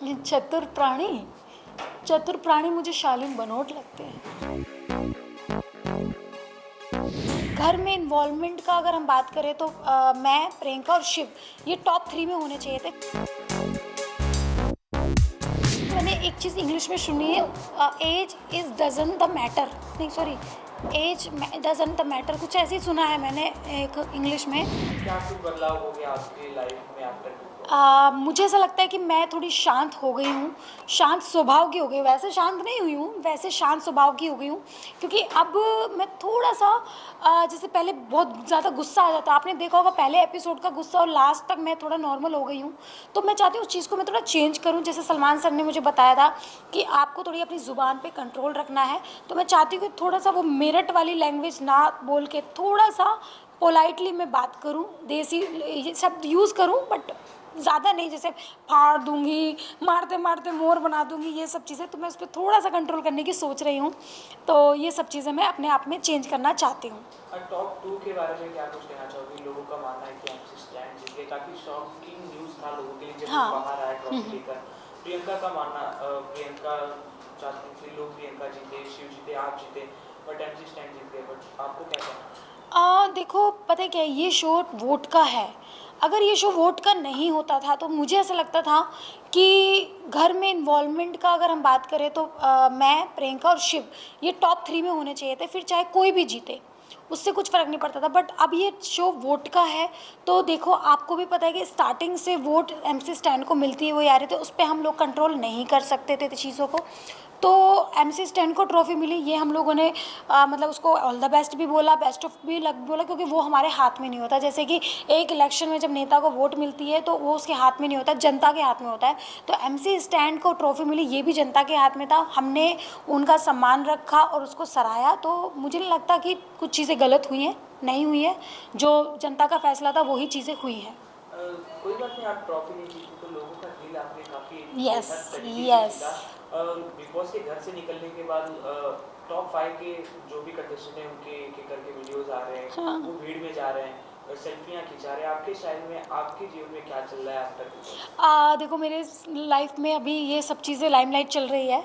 चतुर प्राणी चतुर प्राणी मुझे शालीन बनोट लगते हैं। घर में इन्वॉल्वमेंट का अगर हम बात करें तो मैं, प्रियंका और शिव ये टॉप 3 में होने चाहिए थे। मैंने एक चीज़ इंग्लिश में सुनी है, age is doesn't the matter, नहीं sorry, age doesn't the matter, कुछ ऐसे ही सुना है मैंने एक इंग्लिश में। क्या कुछ बदलाव हो गया आपकी लाइफ में आफ्टर बिग बॉस? मुझे ऐसा लगता है कि मैं थोड़ी शांत हो गई हूँ, शांत स्वभाव की हो गई हूँ। वैसे शांत नहीं हुई हूँ, वैसे शांत स्वभाव की हो गई हूँ, क्योंकि अब मैं थोड़ा-सा जैसे पहले बहुत ज़्यादा गुस्सा आ जाता, आपने देखा होगा पहले एपिसोड का गुस्सा और लास्ट तक मैं थोड़ा नॉर्मल हो गई हूँ। तो मैं चाहती हूँ उस चीज़ को मैं थोड़ा चेंज करूँ, जैसे सलमान सर ने मुझे बताया था कि आपको थोड़ी अपनी ज़ुबान पे कंट्रोल रखना है। तो मैं चाहती हूँ कि थोड़ा-सा वो मेरठ वाली लैंग्वेज ना बोल के थोड़ा-सा पोलाइटली मैं बात करूँ, देसी ये शब्द यूज़ करूँ, बट ज़्यादा नहीं, जैसे फाड़ दूँगी, मारते-मारते मोर बना दूँगी, ये सब चीज़ें। तो मैं उस पे थोड़ा-सा कंट्रोल करने की सोच रही हूँ। तो ये सब चीज़ें मैं अपने आप में चेंज करना चाहती हूँ। टॉप 2 के बारे में क्या कुछ कहना चाहोगी? लोगों का मानना है कि एमसी स्टैन जीत गए, काफ़ी शॉकिंग न्यूज़ था लोगों के लिए जब वो हाँ। बाहर आए ट्रॉफी लेकर। प्रियंका का मानना, प्रियंका चाहती थी लोग प्रियंका जीते, शिव जीते, आप जीते, बट एमसी स्टैन जीत गए, बट आपको क्या कहना है? देखो पता है क्या है, ये शो वोट का है। अगर ये शो वोट का नहीं होता था तो मुझे ऐसा लगता था कि घर में इन्वॉल्वमेंट का अगर हम बात करें तो मैं, प्रियंका और शिव ये टॉप 3 में होने चाहिए थे, फिर चाहे कोई भी जीते, उससे कुछ फ़र्क नहीं पड़ता था। बट अब ये शो वोट का है, तो देखो आपको भी पता है कि स्टार्टिंग से वोट एमसी स्टैन को मिलती है, वो आ रहे थे, उस पे हम लोग कंट्रोल नहीं कर सकते थे चीज़ों को। तो एमसी स्टैन को ट्रॉफ़ी मिली, ये हम लोगों ने मतलब उसको ऑल द बेस्ट भी बोला, बेस्ट ऑफ भी लग बोला, क्योंकि वो हमारे हाथ में नहीं होता। जैसे कि एक इलेक्शन में जब नेता को वोट मिलती है तो वो उसके हाथ में नहीं होता, जनता के हाथ में होता है। तो एमसी स्टैन को ट्रॉफ़ी मिली, ये भी जनता के हाथ में था। हमने उनका सम्मान रखा और उसको सराहा। तो मुझे नहीं लगता कि कुछ चीज़ें गलत हुई हैं, नहीं हुई है। जो जनता का फैसला था वही चीज़ें हुई हैं। कोई बात नहीं, आप ट्रॉफी नहीं जीती तो लोगों का दिल आपने काफ़ी यस, बेहतर तरीके से यस। जीता। बिग बॉस के घर से निकलने के बाद टॉप 5 के जो भी कंटेस्टेंट हैं उनके एक एक करके वीडियोस आ रहे हैं, हाँ। वो भीड़ में जा रहे हैं, सेल्फियाँ खिंचा रहे हैं। आपके स्टाइल में, आपके जीवन में क्या चल रहा है आफ्टर बिग बॉस? देखो मेरे लाइफ में अभी ये सब चीज़ें लाइमलाइट चल रही है,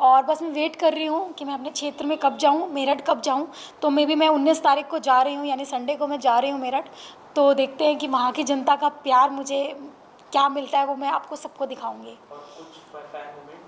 और बस मैं वेट कर रही हूँ कि मैं अपने क्षेत्र में कब जाऊँ, मेरठ कब जाऊँ। तो मे बी मैं 19 तारीख को जा रही हूँ, यानी संडे को मैं जा रही हूँ मेरठ। तो देखते हैं कि वहाँ की जनता का प्यार मुझे क्या मिलता है, वो मैं आपको सबको दिखाऊंगी। और कुछ fan moment?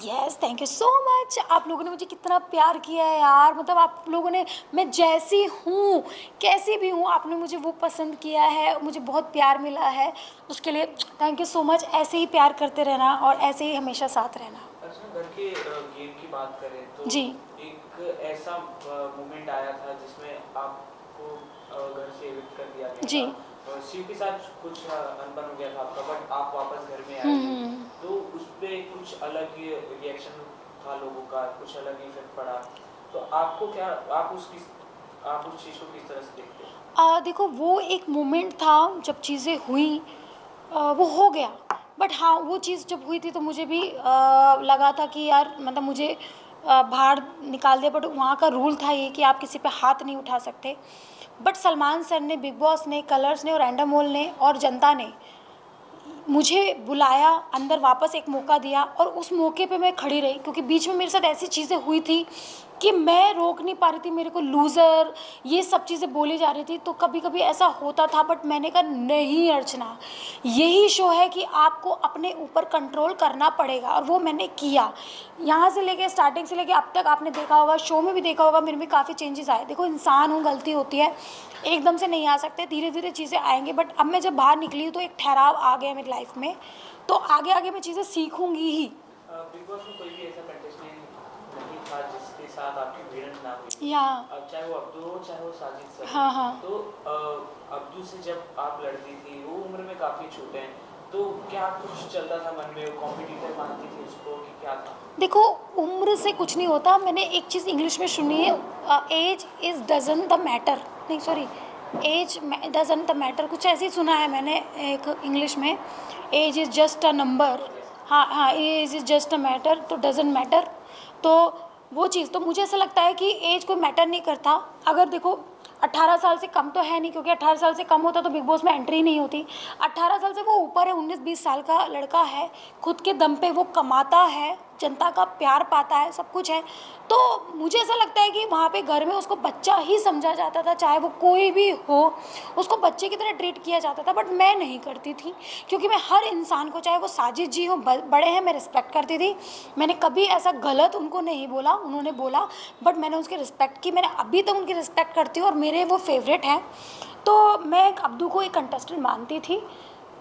Yes, thank you so much. आप लोगों ने मुझे कितना प्यार किया है यार, मतलब आप लोगों ने, मैं जैसी हूँ, कैसी भी हूँ, आपने मुझे वो पसंद किया है, मुझे बहुत प्यार मिला है, उसके लिए थैंक यू सो मच। ऐसे ही प्यार करते रहना और ऐसे ही हमेशा साथ रहना। अच्छा, घर के गेम की बात करें तो जी। एक ऐसा मोमेंट आया था जिसमें आपको घर से एविक्ट कर दिया गया जी। था। शिव के साथ कुछ अनबन हो गया था आपका, बट आप वापस घर में आए थे, हम्म। तो उस पे कुछ अलग ही रिएक्शन था लोगों का, कुछ अलग ही इफेक्ट पड़ा। तो आपको क्या, आप उस चीज़ को किस तरह से देखते हैं? देखो वो एक मोमेंट था जब चीज़ें हुई, वो हो गया। बट हाँ, वो चीज़ जब हुई थी तो मुझे भी लगा था कि यार मतलब मुझे बाहर निकाल दिया, बट वहाँ का रूल था ये कि आप किसी पे हाथ नहीं उठा सकते। बट सलमान सर ने, बिग बॉस ने, कलर्स ने और एंडामोल ने और जनता ने मुझे बुलाया, अंदर वापस एक मौका दिया, और उस मौके पे मैं खड़ी रही, क्योंकि बीच में मेरे साथ ऐसी चीज़ें हुई थी कि मैं रोक नहीं पा रही थी, मेरे को लूज़र ये सब चीज़ें बोली जा रही थी। तो कभी कभी ऐसा होता था, बट मैंने कहा नहीं अर्चना, यही शो है कि आपको अपने ऊपर कंट्रोल करना पड़ेगा, और वो मैंने किया। यहाँ से लेके स्टार्टिंग से लेके अब तक आपने देखा होगा, शो में भी देखा होगा, मेरे में काफ़ी चेंजेस आए। देखो इंसान हूँ, गलती होती है, एकदम से नहीं आ सकते, धीरे धीरे चीज़ें आएंगी। बट अब मैं जब बाहर निकली हूँ तो एक ठहराव आ गया मेरी लाइफ में, तो आगे आगे मैं चीज़ें सीखूंगी ही। बिग बॉस में कोई भी ऐसा कंटेस्टेंट नहीं था जिसके साथ आपकी भिड़ंत ना हुई, या अब चाहे वो अब्दू हो चाहे वो साजिद सर हो। हाँ, हाँ। तो अब्दू से जब आप लड़ती थी, वो उम्र में काफ़ी छोटे हैं, तो क्या कुछ चलता था मन में, वो कॉम्पिटिटर मानती थी उसको कि क्या था? देखो उम्र से कुछ नहीं होता, मैंने एक चीज़ इंग्लिश में सुनी है, age is doesn't the matter, नहीं sorry, age doesn't the matter, कुछ ऐसे ही सुना है मैंने एक इंग्लिश में, age is just a number. हाँ हाँ, age is just a matter, तो डजन मैटर। तो वो चीज़, तो मुझे ऐसा लगता है कि एज कोई मैटर नहीं करता। अगर देखो 18 साल से कम तो है नहीं, क्योंकि 18 साल से कम होता तो बिग बॉस में एंट्री नहीं होती। 18 साल से वो ऊपर है, 19-20 साल का लड़का है, खुद के दम पे वो कमाता है, जनता का प्यार पाता है, सब कुछ है। तो मुझे ऐसा लगता है कि वहाँ पे घर में उसको बच्चा ही समझा जाता था, चाहे वो कोई भी हो, उसको बच्चे की तरह ट्रीट किया जाता था। बट मैं नहीं करती थी, क्योंकि मैं हर इंसान को, चाहे वो साजिद जी हो, बड़े हैं, मैं रिस्पेक्ट करती थी। मैंने कभी ऐसा गलत उनको नहीं बोला, उन्होंने बोला बट मैंने उसकी रिस्पेक्ट की। मैंने अभी तक उनकी रिस्पेक्ट करती हूँ और मेरे वो फेवरेट हैं। तो मैं अब्दू को एक कंटेस्टेंट मानती थी,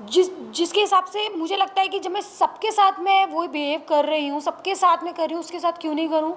जिसके हिसाब से मुझे लगता है कि जब मैं सबके साथ में वही बिहेव कर रही हूँ, सबके साथ में कर रही हूँ, उसके साथ क्यों नहीं करूँ।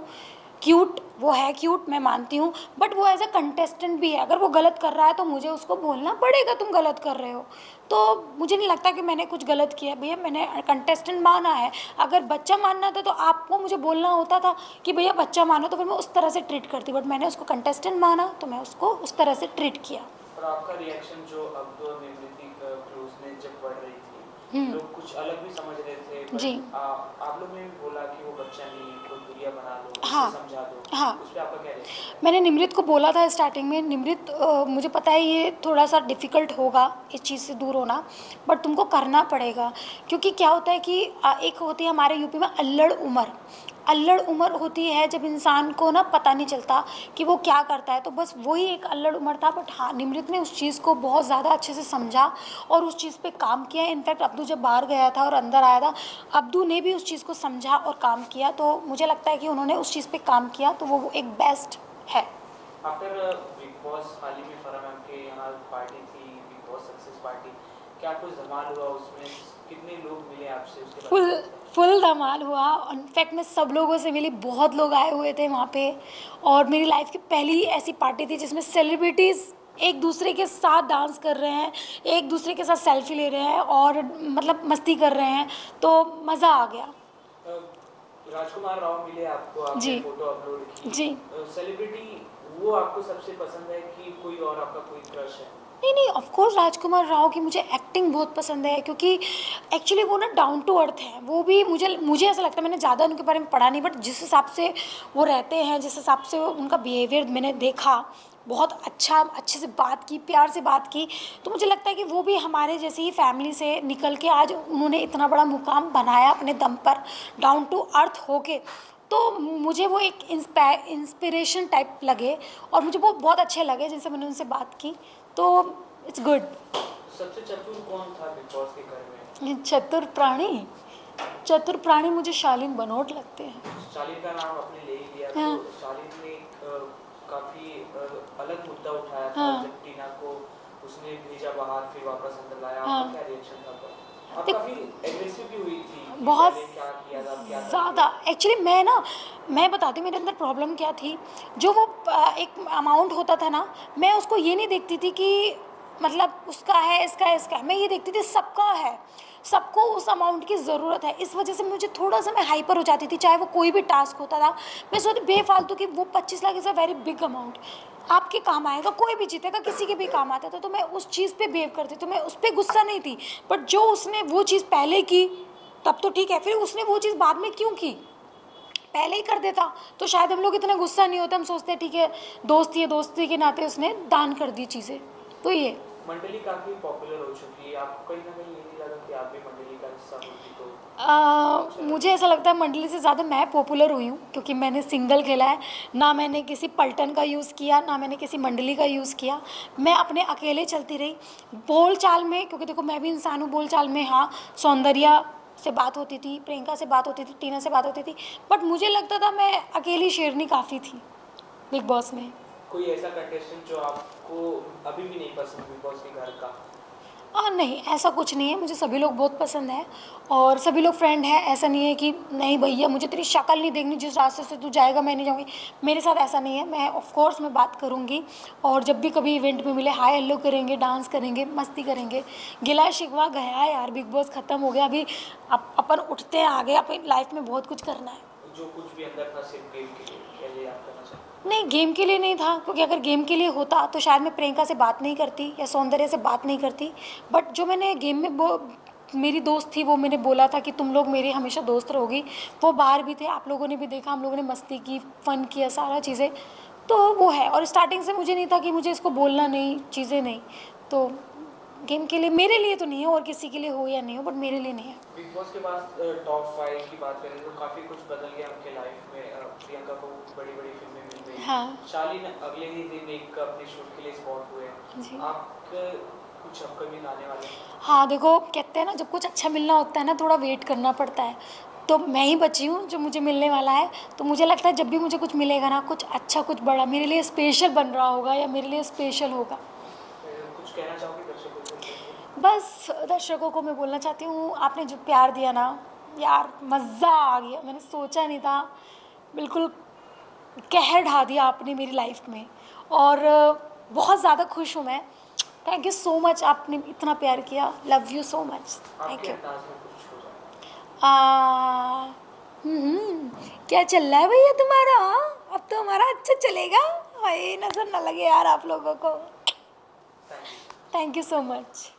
क्यूट, वो है क्यूट, मैं मानती हूँ, बट वो एज अ कंटेस्टेंट भी है। अगर वो गलत कर रहा है तो मुझे उसको बोलना पड़ेगा, तुम गलत कर रहे हो। तो मुझे नहीं लगता कि मैंने कुछ गलत किया। भैया मैंने कंटेस्टेंट माना है, अगर बच्चा मानना था तो आपको मुझे बोलना होता था कि भैया बच्चा मानो, तो फिर मैं उस तरह से ट्रीट करती। बट मैंने उसको कंटेस्टेंट माना तो मैं उसको उस तरह से ट्रीट किया। और आपका रिएक्शन जो अब्दू और निमृति क्लोजनेस जब बढ़ रही थी, लोग कुछ अलग भी समझ रहे थे, जी। बट आप लोग ने भी बोला कि वो बच्चा नहीं है, कोई दुनिया बना लो, हाँ, उसे समझा दो, हाँ। उस पे आपका क्या रिएक्शन है? मैंने निमृत को बोला था स्टार्टिंग में, निमृत मुझे पता है ये थोड़ा सा डिफ़िकल्ट होगा इस चीज़ से दूर होना, बट तुमको करना पड़ेगा। क्योंकि क्या होता है कि एक होती है हमारे यूपी में अल्लड़ उम्र। अल्लड़ उम्र होती है जब इंसान को ना पता नहीं चलता कि वो क्या करता है, तो बस वही एक अल्लड़ उम्र था। बट हाँ, निमृत ने उस चीज़ को बहुत ज़्यादा अच्छे से समझा और उस चीज़ पे काम किया। इनफैक्ट अब्दू जब बाहर गया था और अंदर आया था, अब्दू ने भी उस चीज़ को समझा और काम किया। तो मुझे लगता है कि उन्होंने उस चीज़ पे काम किया, तो वो एक बेस्ट है। आफ्टर बिग बॉस हाल ही में फराह मैम के यहाँ पार्टी थी, बिग बॉस सक्सेस पार्टी, क्या कुछ धमाल हुआ उसमें? कितने लोग मिले आपसे उसके फुल बाद? फुल धमाल हुआ। इनफैक्ट मैं सब लोगों से मिली, बहुत लोग आए हुए थे वहाँ पे। और मेरी लाइफ की पहली ऐसी पार्टी थी जिसमें सेलिब्रिटीज़ एक दूसरे के साथ डांस कर रहे हैं, एक दूसरे के साथ सेल्फी ले रहे हैं और मतलब मस्ती कर रहे हैं, तो मज़ा आ गया। अ, राजकुमार राव मिले आपको, आपने जी। फोटो अपलोड की। जी। सेलिब्रिटी वो आपको सबसे पसंद है कि कोई और आपका कोई क्रश है? नहीं नहीं, ऑफ कोर्स राजकुमार राव की मुझे एक्टिंग बहुत पसंद है, क्योंकि एक्चुअली वो ना डाउन टू अर्थ है। वो भी मुझे मुझे ऐसा लगता है, मैंने ज़्यादा उनके बारे में पढ़ा नहीं, बट जिस हिसाब से वो रहते हैं, जिस हिसाब से उनका बिहेवियर मैंने देखा, बहुत अच्छा, अच्छे से बात की, प्यार से बात की, तो मुझे लगता है कि वो भी हमारे जैसे ही फैमिली से निकल के आज उन्होंने इतना बड़ा मुकाम बनाया अपने दम पर, डाउन टू अर्थ होके। तो मुझे वो एक इंस्पिरेशन टाइप लगे और मुझे वो बहुत अच्छे लगे जिनसे मैंने उनसे बात की। तो इट्स गुड। सबसे चतुर कौन था बिग बॉस के घर में? चतुर प्राणी, चतुर प्राणी मुझे शालीन बनोट लगते हैं। शालीन का नाम आपने ले ही लिया, हाँ। तो शालीन ने काफी अलग मुद्दा उठाया था हाँ। जब टीना को उसने भेजा बाहर फिर वापस अंदर लाया। हाँ। आपका क्या रिएक्शन था तब? आप देख, काफी एग्रेसिव भी हुई थी कि बहुत पहले क्या किया था, क्या ज़्यादा। एक्चुअली मैं बताती हूँ मेरे अंदर प्रॉब्लम क्या थी। जो वो एक अमाउंट होता था ना, मैं उसको ये नहीं देखती थी कि मतलब उसका है, इसका है, इसका है। मैं ये देखती थी सबका है, सबको उस अमाउंट की ज़रूरत है। इस वजह से मुझे थोड़ा सा मैं हाइपर हो जाती थी, चाहे वो कोई भी टास्क होता था। मैं सोचती बेफालतू कि वो 25 lakh is a very big amount, आपके काम आएगा, कोई भी जीतेगा, किसी के भी काम आता था। तो मैं उस चीज़ पे बिहेव करती, तो मैं उस पर गुस्सा नहीं थी। बट जो उसने वो चीज़ पहले की तब तो ठीक है, फिर उसने वो चीज़ बाद में क्यों की? पहले ही कर देता तो शायद हम लोग इतना गुस्सा नहीं होता। हम सोचते ठीक है, दोस्ती है, दोस्ती के नाते उसने दान कर दी चीज़ें। तो ये मंडली काफी पॉपुलर हो चुकी है, आपको कहीं ना कहीं ये नहीं लगा कि आप भी मंडली का हिस्सा होती तो? मुझे ऐसा लगता है मंडली से ज़्यादा मैं पॉपुलर हुई हूँ, क्योंकि मैंने सिंगल खेला है। ना मैंने किसी पलटन का यूज़ किया, ना मैंने किसी मंडली का यूज़ किया। मैं अपने अकेले चलती रही बोल चाल में, क्योंकि देखो मैं भी इंसान हूँ। बोल चाल में हाँ, सौंदर्या से बात होती थी, प्रियंका से बात होती थी, टीना से बात होती थी, बट मुझे लगता था मैं अकेली शेरनी काफ़ी थी बिग बॉस में। कोई ऐसा कंटेस्टेंट जो आपको अभी भी नहीं पसंद बिग बॉस के घर का? नहीं, ऐसा कुछ नहीं है, मुझे सभी लोग बहुत पसंद हैं और सभी लोग फ्रेंड हैं। ऐसा नहीं है कि नहीं भैया मुझे तेरी शक्ल नहीं देखनी, जिस रास्ते से तू जाएगा मैं नहीं जाऊँगी। मेरे साथ ऐसा नहीं है। मैं ऑफ कोर्स मैं बात करूँगी और जब भी कभी इवेंट में मिले हाय हेलो करेंगे, डांस करेंगे, मस्ती करेंगे। गिला शिकवा गया यार, बिग बॉस ख़त्म हो गया। अभी अपन उठते हैं आगे, अपनी लाइफ में बहुत कुछ करना है। जो कुछ भी अंदर था सिर्फ गेम के लिए, क्या ये आप करना चाहते हैं? नहीं, गेम के लिए नहीं था, क्योंकि अगर गेम के लिए होता तो शायद मैं प्रियंका से बात नहीं करती या सौंदर्य से बात नहीं करती। बट जो मैंने गेम में वो मेरी दोस्त थी, वो मैंने बोला था कि तुम लोग मेरे हमेशा दोस्त रहोगी। वो बाहर भी थे, आप लोगों ने भी देखा, हम लोगों ने मस्ती की, फ़न किया, सारा चीज़ें। तो वो है। और स्टार्टिंग से मुझे नहीं था कि मुझे इसको बोलना नहीं, चीज़ें नहीं, तो गेम के लिए, मेरे लिए तो नहीं है, और किसी के लिए हो या नहीं हो, बट मेरे लिए नहीं है। बिग बॉस के बाद टॉप 5 की बात करें तो काफ़ी कुछ बदल गया उनके लाइफ में। प्रियंका को बड़ी बड़ी फिल्में मिल गई, हाँ शालीन अगले ही दिन एक अपने शूट के लिए स्पॉट हुए। जी। आपके कुछ अपकमिंग आने वाले हैं? हाँ देखो, कहते हैं ना, जब कुछ अच्छा मिलना होता है ना, थोड़ा वेट करना पड़ता है। तो मैं ही बची हूँ जो मुझे मिलने वाला है। तो मुझे लगता है जब भी मुझे कुछ मिलेगा ना, कुछ अच्छा, कुछ बड़ा मेरे लिए स्पेशल बन रहा होगा, या मेरे लिए स्पेशल होगा। कुछ कहना चाहोगे दर्शकों को? बस दर्शकों को मैं बोलना चाहती हूँ, आपने जो प्यार दिया ना यार, मज़ा आ गया। मैंने सोचा नहीं था, बिल्कुल कहर ढा दिया आपने मेरी लाइफ में, और बहुत ज़्यादा खुश हूँ मैं। थैंक यू सो मच, आपने इतना प्यार किया। Love you so much, thank आपके यू। अंदाज में कुछ हो जाए। क्या चल रहा है भैया तुम्हारा? अब तो हमारा अच्छा चलेगा। भाई नज़र ना लगे यार आप लोगों को। Thank you. Thank you so much.